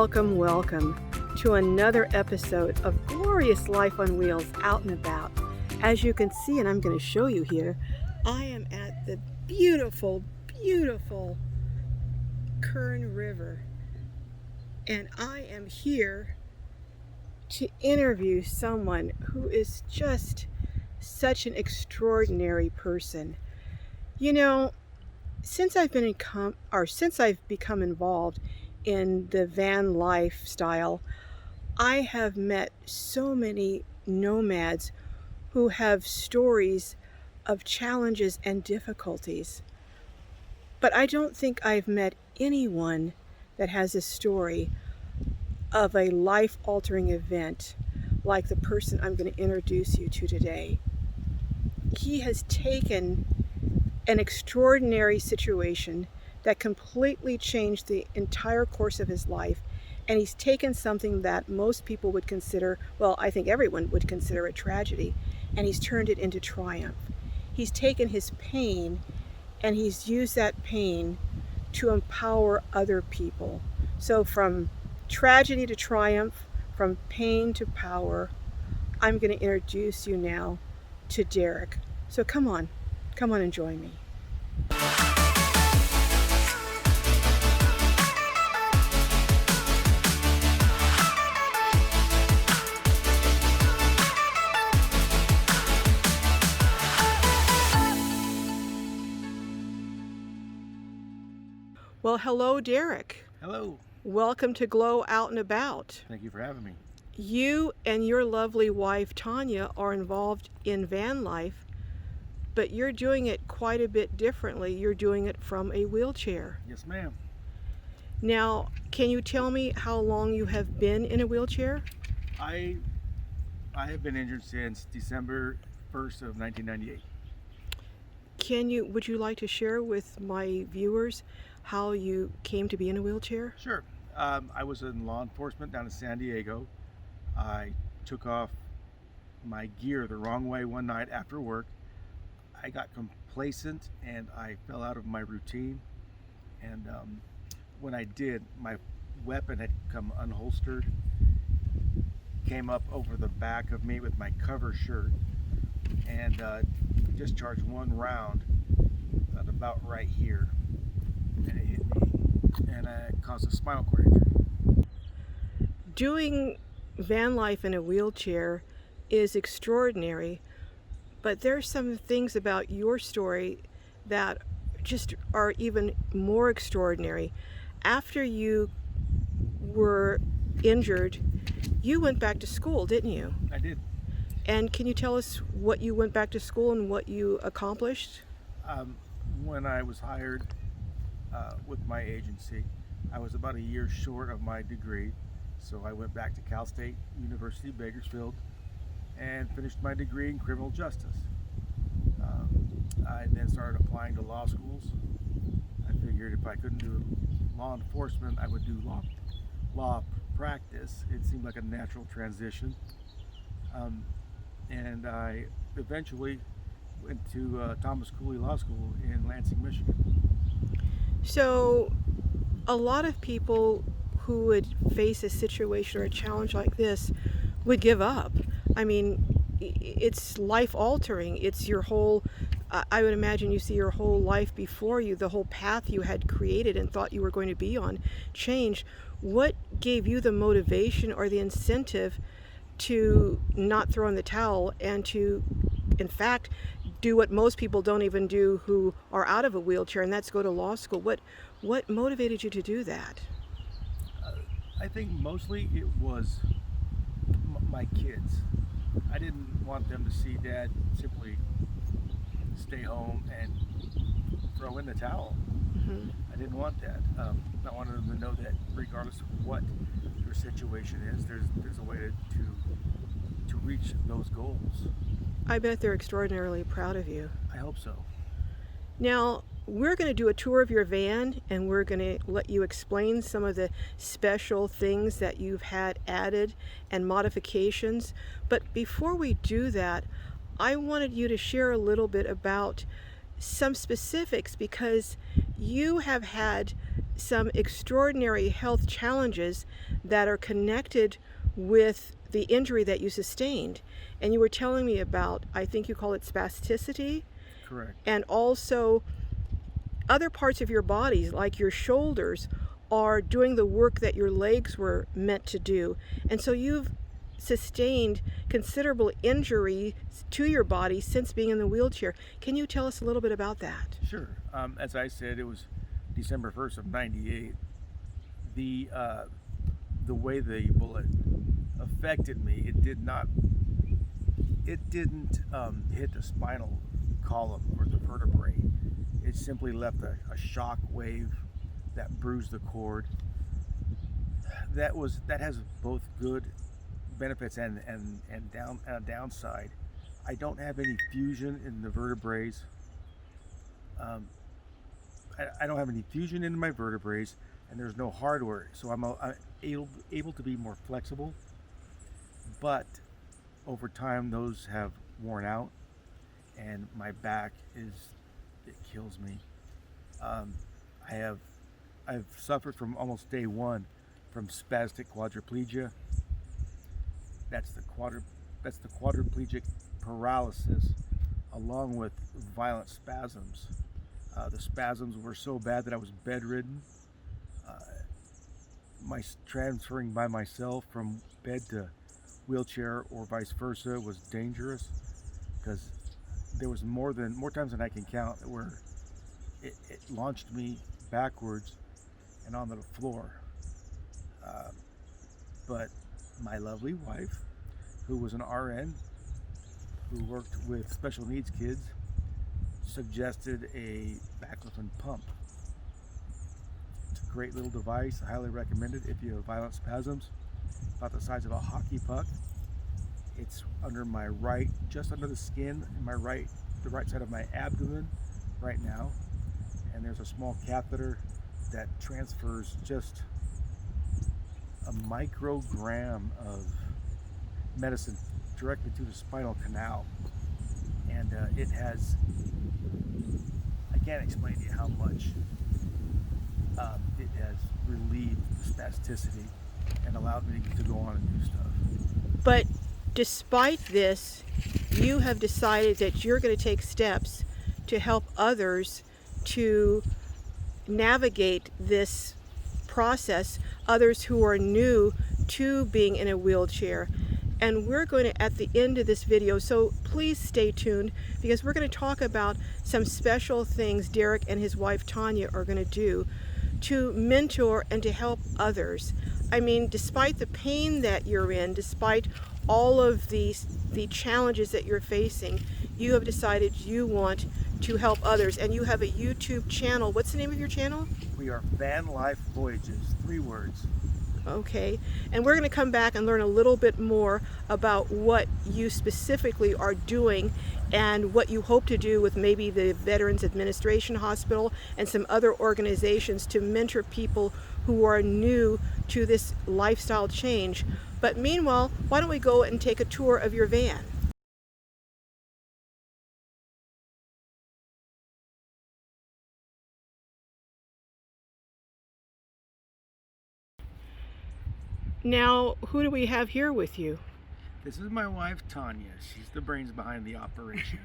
Welcome, welcome to another episode of Glorious Life on Wheels Out and About. As you can see, and I'm going to show you here, I am at the beautiful, beautiful Kern River. And I am here to interview someone who is just such an extraordinary person. You know, since I've become involved in the van lifestyle, I have met so many nomads who have stories of challenges and difficulties. But I don't think I've met anyone that has a story of a life-altering event like the person I'm going to introduce you to today. He has taken an extraordinary situation that completely changed the entire course of his life, and he's taken something that most people would consider, well, I think everyone would consider a tragedy, and he's turned it into triumph. He's taken his pain and he's used that pain to empower other people. So from tragedy to triumph, from pain to power, I'm going to introduce you now to Derec. So come on and join me. Well, hello, Derec. Hello. Welcome to Glow Out and About. Thank you for having me. You and your lovely wife, Tanya, are involved in van life, but you're doing it quite a bit differently. You're doing it from a wheelchair. Yes, ma'am. Now, can you tell me how long you have been in a wheelchair? I have been injured since December 1st of 1998. Would you like to share with my viewers how you came to be in a wheelchair? Sure. I was in law enforcement down in San Diego. I took off my gear the wrong way one night after work. I got complacent and I fell out of my routine. And when I did, my weapon had come unholstered, came up over the back of me with my cover shirt, and discharged one round at about right here. And it hit me, and it caused a spinal cord injury. Doing van life in a wheelchair is extraordinary, but there's some things about your story that just are even more extraordinary. After you were injured, you went back to school, didn't you? I did. And can you tell us what you went back to school and what you accomplished? When I was hired with my agency, I was about a year short of my degree, so I went back to Cal State University, Bakersfield, and finished my degree in criminal justice. I then started applying to law schools. I figured if I couldn't do law enforcement, I would do law practice. It seemed like a natural transition. And I eventually went to Thomas Cooley Law School in Lansing, Michigan. So a lot of people who would face a situation or a challenge like this would give up. I mean, it's life altering. It's your whole, I would imagine you see your whole life before you, the whole path you had created and thought you were going to be on changed. What gave you the motivation or the incentive to not throw in the towel and to, in fact, do what most people don't even do who are out of a wheelchair, and that's go to law school? What motivated you to do that? I think mostly it was my kids. I didn't want them to see Dad simply stay home and throw in the towel. Mm-hmm. I didn't want that. I wanted them to know that regardless of what their situation is, there's a way to reach those goals. I bet they're extraordinarily proud of you. I hope so. Now, we're going to do a tour of your van, and we're going to let you explain some of the special things that you've had added and modifications. But before we do that, I wanted you to share a little bit about some specifics, because you have had some extraordinary health challenges that are connected with the injury that you sustained. And you were telling me about, I think you call it spasticity, Correct. and also other parts of your body, like your shoulders, are doing the work that your legs were meant to do. And so you've sustained considerable injury to your body since being in the wheelchair. Can you tell us a little bit about that? Sure. As I said, it was December 1st of '98. The way the bullet affected me, it didn't hit the spinal column or the vertebrae. It simply left a shock wave that bruised the cord. That has both good benefits and a downside. I don't have any fusion in the vertebrae. I don't have any fusion in my vertebrae, and there's no hardware, so I'm able to be more flexible. But over time, those have worn out, and my back it kills me. I've suffered from almost day one from spastic quadriplegia. That's the quadriplegic paralysis, along with violent spasms. The spasms were so bad that I was bedridden. My transferring by myself from bed to wheelchair or vice versa was dangerous, because there was more times than I can count where it launched me backwards and onto the floor. But my lovely wife, who was an RN, who worked with special needs kids, suggested a baclofen pump. It's a great little device. I highly recommend it if you have violent spasms, about the size of a hockey puck. It's under my right, just under the skin, in the right side of my abdomen right now. And there's a small catheter that transfers just a microgram of medicine directly to the spinal canal. And it has, I can't explain to you how much it has relieved the spasticity and allowed me to go on and do stuff. But despite this, you have decided that you're going to take steps to help others to navigate this process, others who are new to being in a wheelchair. And we're going to, at the end of this video, so please stay tuned, because we're going to talk about some special things Derek and his wife Tanya are going to do to mentor and to help others. I mean, despite the pain that you're in, despite all of the challenges that you're facing, you have decided you want to help others, and you have a YouTube channel. What's the name of your channel? We are Van Life Voyages, 3 words. Okay, and we're going to come back and learn a little bit more about what you specifically are doing and what you hope to do with maybe the Veterans Administration Hospital and some other organizations to mentor people who are new to this lifestyle change. But meanwhile, why don't we go and take a tour of your van? Now, who do we have here with you? This is my wife, Tanya. She's the brains behind the operation.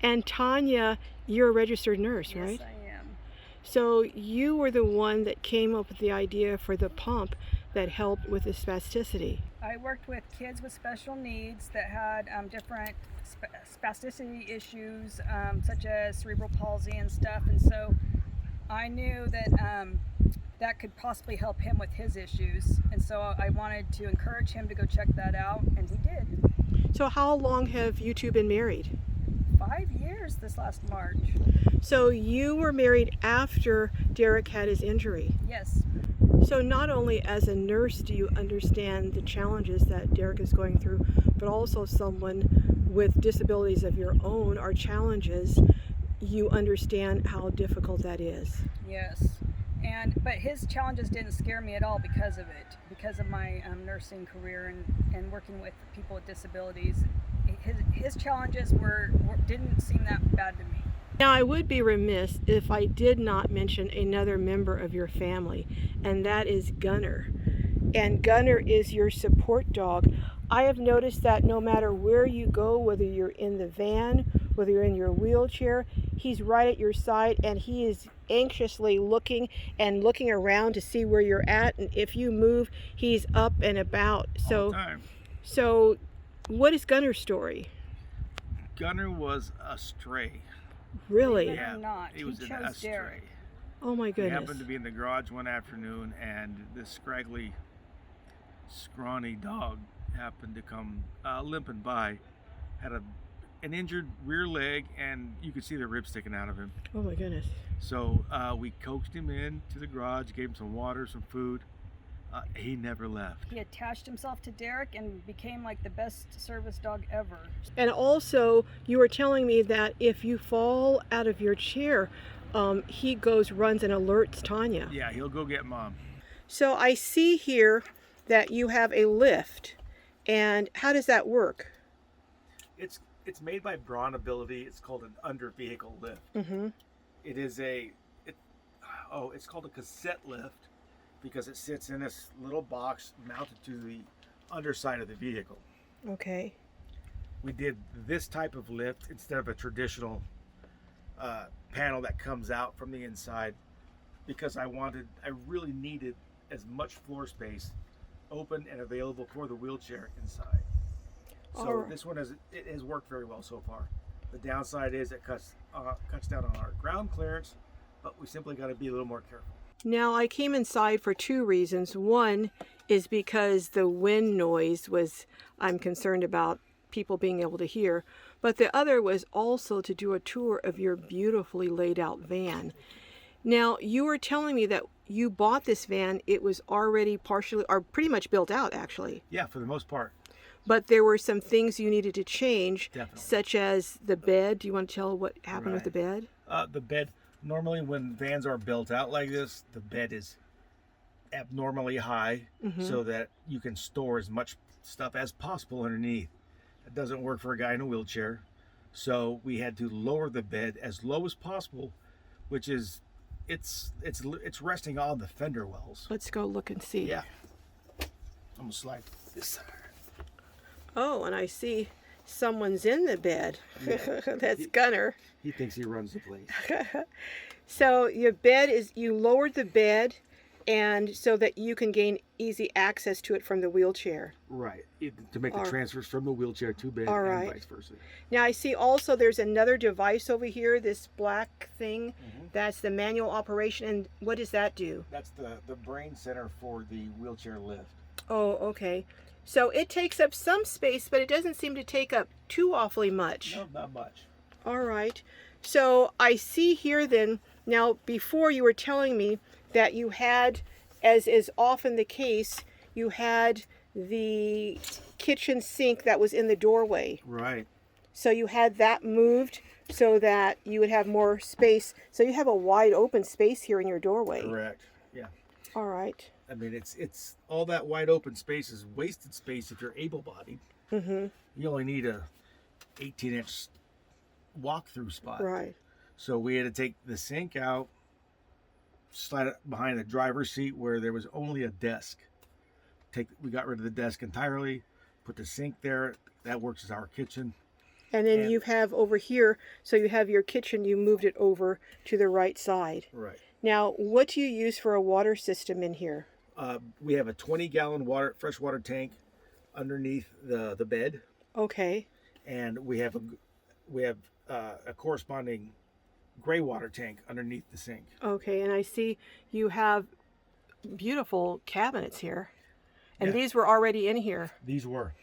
And Tanya, you're a registered nurse, right? Yes, I am. So you were the one that came up with the idea for the pump that helped with the spasticity. I worked with kids with special needs that had different spasticity issues, such as cerebral palsy and stuff, and so I knew that that could possibly help him with his issues, and so I wanted to encourage him to go check that out, and he did. So how long have you two been married? 5 years this last March. So you were married after Derek had his injury. Yes. So not only as a nurse do you understand the challenges that Derek is going through, but also someone with disabilities of your own or challenges, you understand how difficult that is. Yes. But his challenges didn't scare me at all because of it, because of my nursing career and working with people with disabilities. His challenges didn't seem that bad to me. Now, I would be remiss if I did not mention another member of your family, and that is Gunner. And Gunner is your support dog. I have noticed that no matter where you go, whether you're in the van, whether you're in your wheelchair, he's right at your side, and he is anxiously looking around to see where you're at, and if you move, he's up and about. All the time. So what is Gunner's story? Gunner was a stray. Really? Believe it or not, he was an chose estray. Derek. Oh my He goodness. happened to be in the garage one afternoon, and this scraggly, scrawny dog happened to come limping by. Had an injured rear leg, and you could see the ribs sticking out of him. Oh my goodness. So we coaxed him in to the garage, gave him some water, some food. He never left. He attached himself to Derek and became like the best service dog ever. And also, you were telling me that if you fall out of your chair, he runs and alerts Tanya. Yeah, he'll go get Mom. So I see here that you have a lift. And how does that work? It's made by Braun Ability. It's called an under vehicle lift. Mm-hmm. It is it's called a cassette lift because it sits in this little box mounted to the underside of the vehicle. Okay. We did this type of lift instead of a traditional panel that comes out from the inside because I really needed as much floor space open and available for the wheelchair inside. So this one has worked very well so far. The downside is it cuts down on our ground clearance, but we simply got to be a little more careful. Now, I came inside for two reasons. One is because the wind noise I'm concerned about people being able to hear. But the other was also to do a tour of your beautifully laid out van. Now, you were telling me that you bought this van. It was already partially, or pretty much built out, actually. Yeah, for the most part. But there were some things you needed to change, Definitely. such as the bed. Do you want to tell what happened with the bed? The bed, normally when vans are built out like this, the bed is abnormally high so that you can store as much stuff as possible underneath. It doesn't work for a guy in a wheelchair. So we had to lower the bed as low as possible, which is, it's resting on the fender wells. Let's go look and see. Yeah. I'm gonna slide this side. Oh, and I see someone's in the bed. Yeah. That's Gunner. He thinks he runs the place. So your bed you lowered the bed, and so that you can gain easy access to it from the wheelchair. Right. To make the transfers from the wheelchair to bed right. and vice versa. Now I see also there's another device over here, this black thing. That's the manual operation. And what does that do? That's the brain center for the wheelchair lift. Oh, okay. So it takes up some space, but it doesn't seem to take up too awfully much. No, not much. All right. So I see here then, now before you were telling me that you had, as is often the case, you had the kitchen sink that was in the doorway. Right. So you had that moved so that you would have more space. So you have a wide open space here in your doorway. Correct. Yeah. All right. I mean, it's all that wide open space is wasted space if you're able-bodied. You only need a 18-inch walk-through spot. Right. So we had to take the sink out, slide it behind the driver's seat where there was only a desk. We got rid of the desk entirely, put the sink there. That works as our kitchen. And then you have over here, so you have your kitchen, you moved it over to the right side. Right. Now, what do you use for a water system in here? We have a 20-gallon freshwater tank underneath the bed. Okay. And we have a corresponding gray water tank underneath the sink. Okay, and I see you have beautiful cabinets here. And these were already in here. These were.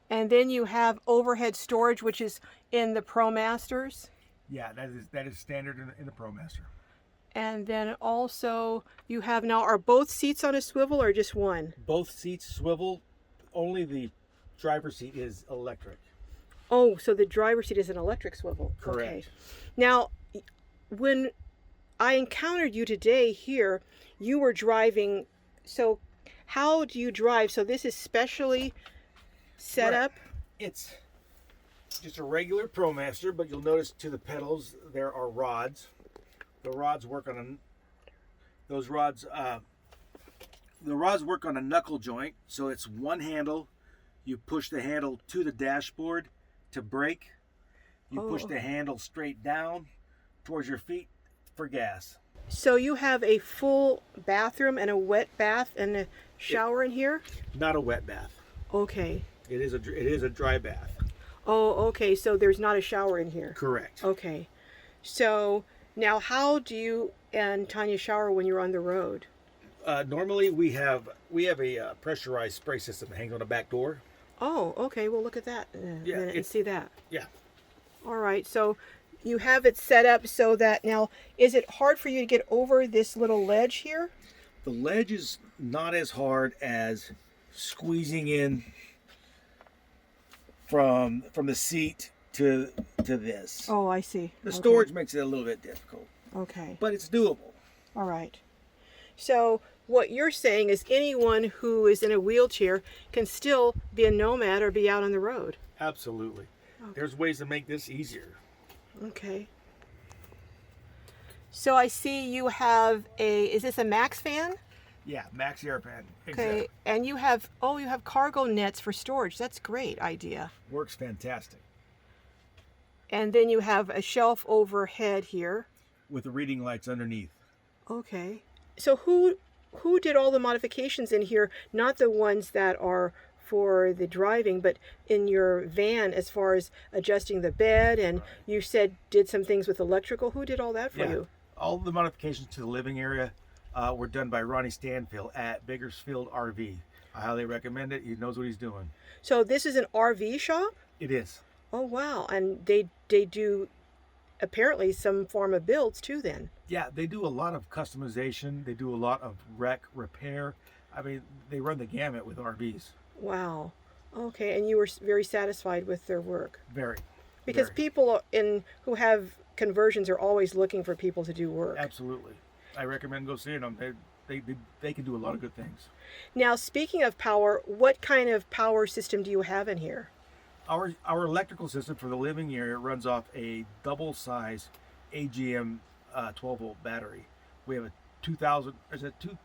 And then you have overhead storage, which is in the ProMasters. Yeah, that is standard in the ProMaster. And then also you have now, are both seats on a swivel or just one? Both seats swivel. Only the driver's seat is electric. Oh, so the driver's seat is an electric swivel. Correct. Okay. Now, when I encountered you today here, you were driving. So how do you drive? So this is specially set up? It's just a regular ProMaster, but you'll notice to the pedals there are rods. The rods work on a knuckle joint, so it's one handle. You push the handle to the dashboard to brake. You push the handle straight down towards your feet for gas. So you have a full bathroom and a wet bath and a shower in here? Not a wet bath. Okay. It is a dry bath. Oh, okay. So there's not a shower in here? Correct. Okay. So now how do you and Tanya shower when you're on the road? Normally we have a pressurized spray system that hangs on the back door. Oh, okay. We'll look at that in a minute and see that. Yeah. All right. So you have it set up so that now, is it hard for you to get over this little ledge here? The ledge is not as hard as squeezing in from the seat to this. Oh, I see. The storage makes it a little bit difficult. Okay. But it's doable. All right. So what you're saying is anyone who is in a wheelchair can still be a nomad or be out on the road. Absolutely. Okay. There's ways to make this easier. Okay. So I see you have is this a Max fan? Yeah, Max Air Fan. Okay. Exactly. And you have cargo nets for storage. That's a great idea. Works fantastic. And then you have a shelf overhead here. With the reading lights underneath. Okay. So who did all the modifications in here? Not the ones that are for the driving, but in your van as far as adjusting the bed, and you said did some things with electrical. Who did all that for you? All the modifications to the living area were done by Ronnie Stanfield at Bakersfield RV. I highly recommend it. He knows what he's doing. So this is an RV shop? It is. Oh wow. And they do apparently some form of builds too then. Yeah, they do a lot of customization. They do a lot of wreck repair. I mean, they run the gamut with RVs. Wow. Okay, and you were very satisfied with their work. Very. Because people who have conversions are always looking for people to do work. Absolutely. I recommend go seeing them. They can do a lot of good things. Now, speaking of power, what kind of power system do you have in here? Our electrical system for the living area runs off a double size AGM 12 volt battery. We have a 2000. Is it two?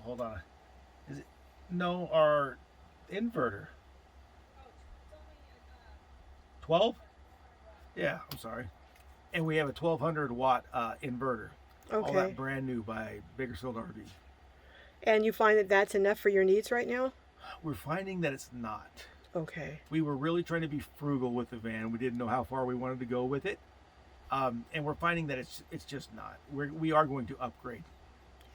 Hold on. Is it? No, our inverter. 12? Yeah, I'm sorry. And we have a 1200 watt inverter. Okay. All that brand new by Bakersfield RV. And you find that that's enough for your needs right now? We're finding that it's not. Okay. We were really trying to be frugal with the van. We didn't know how far we wanted to go with it. And we're finding that it's just not. We are going to upgrade.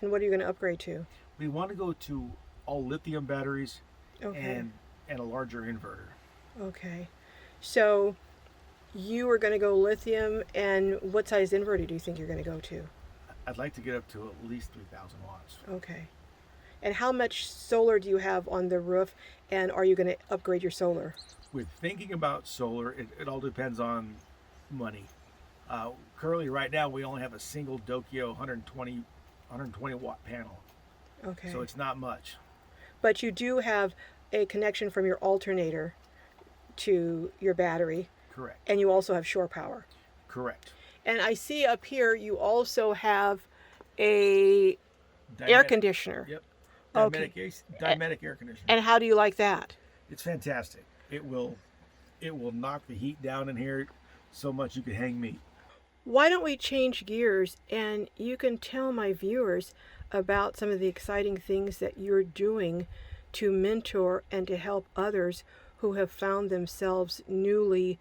And what are you going to upgrade to? We want to go to all lithium batteries Okay. and a larger inverter. Okay. So you are going to go lithium, and what size inverter do you think you're going to go to? I'd like to get up to at least 3,000 watts. Okay. And how much solar do you have on the roof, and are you going to upgrade your solar? With thinking about solar, it all depends on money. Currently, right now, we only have a single Dokyo 120 watt panel. Okay. So it's not much. But you do have a connection from your alternator to your battery. Correct. And you also have shore power. Correct. And I see up here you also have a air conditioner. Yep. Okay. Dynamic air conditioner. And how do you like that? It's fantastic. It will knock the heat down in here so much you can hang meat. Why don't we change gears and you can tell my viewers about some of the exciting things that you're doing to mentor and to help others who have found themselves newly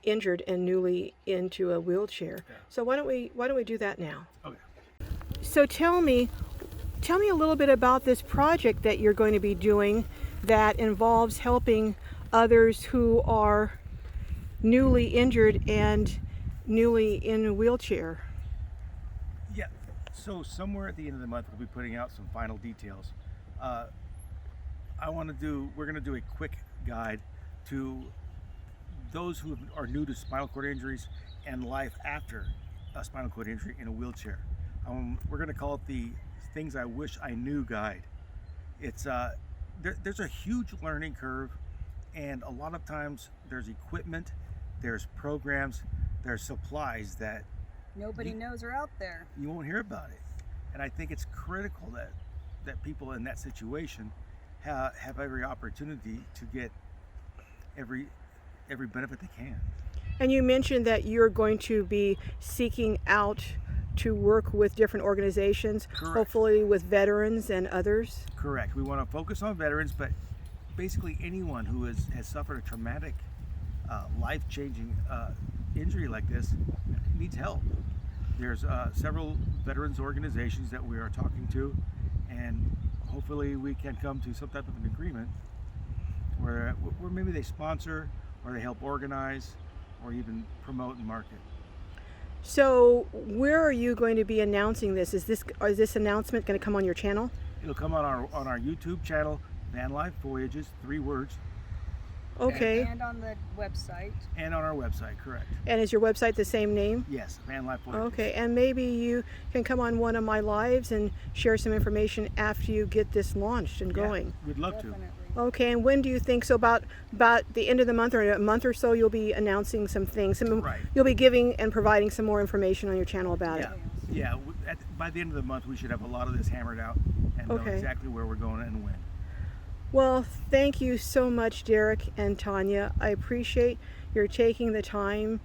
injured and newly into a wheelchair. Yeah. So why don't we do that now? Okay. So tell me a little bit about this project that you're going to be doing that involves helping others who are newly injured and newly in a wheelchair. Yeah. So somewhere at the end of the month, we'll be putting out some final details. We're going to do a quick guide to those who are new to spinal cord injuries and life after a spinal cord injury in a wheelchair. We're going to call it the Things I Wish I Knew guide. It's there's a huge learning curve And a lot of times there's equipment, there's programs, there's supplies that Nobody knows are out there. you won't hear about it. And I think it's critical that people in that situation have every opportunity to get every benefit they can. And you mentioned that you're going to be seeking out to work with different organizations, Correct. hopefully with veterans and others. Correct. We want to focus on veterans, but basically anyone who has suffered a traumatic, life-changing injury like this needs help. There's several veterans organizations that we are talking to, and hopefully we can come to some type of an agreement where maybe they sponsor or they help organize or even promote and market. So where are you going to be announcing this? Is this announcement going to come on your channel? It'll come on our YouTube channel, Van Life Voyages, 3 words, Okay. And on the website. and on our website. Correct. And is your website the same name? Yes, Van Life Voyages. Okay, and maybe you can come on one of my lives and share some information after you get this launched and Yeah, going. we'd love to. Definitely. Okay, and when do you think, so about the end of the month or a month or so, you'll be announcing some things? Right. You'll be giving and providing some more information on your channel about it. Yeah. By the end of the month, we should have a lot of this hammered out and know Okay. exactly where we're going and when. Well, thank you so much, Derek and Tanya. I appreciate your taking the time,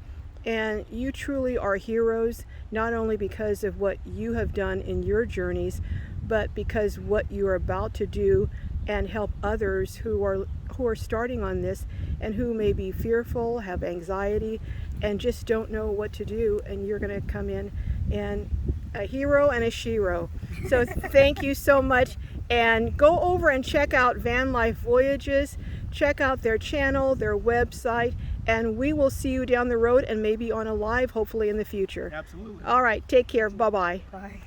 and you truly are heroes, not only because of what you have done in your journeys, but because what you are about to do and help others who are starting on this and who may be fearful, have anxiety, and just don't know what to do, and you're going to come in and a hero and a shero. So thank you so much, and go over and check out Van Life Voyages, check out their channel, their website, and we will see you down the road and maybe on a live hopefully in the future. Absolutely. All right, take care. Bye-bye. Bye.